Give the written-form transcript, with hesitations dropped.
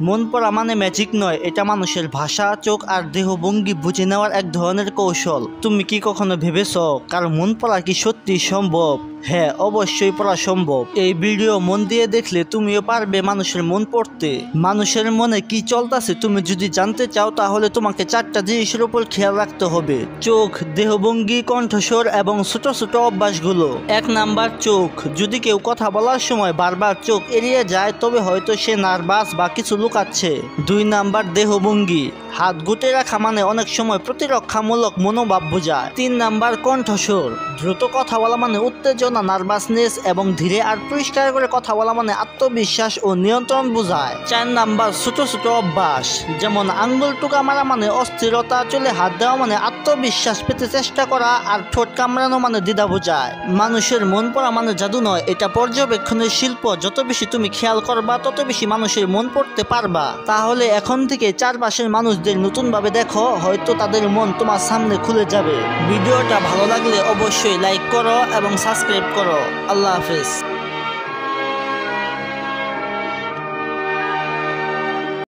মন পড়া মানে ম্যাজিক নয়, এটা মানুষের ভাষা, চোখ আর দেহভঙ্গি বুঝে নেওয়ার এক ধরনের কৌশল। তুমি কি কখনো ভেবেছো কার মন পড়া কি সত্যি সম্ভব? হ্যাঁ, অবশ্যই পড়া সম্ভব। এই ভিডিও মন দিয়ে দেখলে তুমিও পারবে মানুষের মন পড়তে। মানুষের মনে কি চলতেছে তুমি যদি জানতে চাও, তাহলে তোমাকে 4টা জিনিসের উপর খেয়াল রাখতে হবে: চোখ, দেহভঙ্গি, কণ্ঠস্বর এবং ছোট ছোট অভ্যাসগুলো। 1 নাম্বার চোখ। যদি কেউ কথা বলার সময় বারবার চোখ এড়িয়ে যায়, তবে হয়তো সে নার্ভাস বা কিছু লুকাচ্ছে। 2 নাম্বার দেহভঙ্গি। হাত গুটে রাখা মানে অনেক সময় প্রতিরক্ষামূলক মনোভাব বোঝায়। 3 নাম্বার কণ্ঠস্বর। দ্রুত কথা বলা মানে উত্তেজনা, নার্ভাসনেস, এবং ধীরে আর পরিষ্কার করে কথা বলা মানে আত্মবিশ্বাস ও নিয়ন্ত্রণ বোঝায়। 4 নাম্বার ছোট ছোট অভ্যাস, যেমন আঙ্গুল টুকা মারা মানে অস্থিরতা, চুলে হাত দেওয়া মানে আত্মবিশ্বাস পেতে চেষ্টা করা, আর ঠোঁট কামড়ানো মানে দ্বিধা বোঝায়। মানুষের মন পড়া মানে জাদু নয়, এটা পর্যবেক্ষণের শিল্প। যত বেশি তুমি খেয়াল করবা, তত বেশি মানুষের মন পড়তে পারবা। তাহলে এখন থেকে চারপাশের মানুষদের নতুন ভাবে দেখো, হয়তো তাদের মন তোমার সামনে খুলে যাবে। ভিডিওটা ভালো লাগলে অবশ্যই লাইক করো এবং সাবস্ক্রাইব করো। আল্লাহ হাফেজ।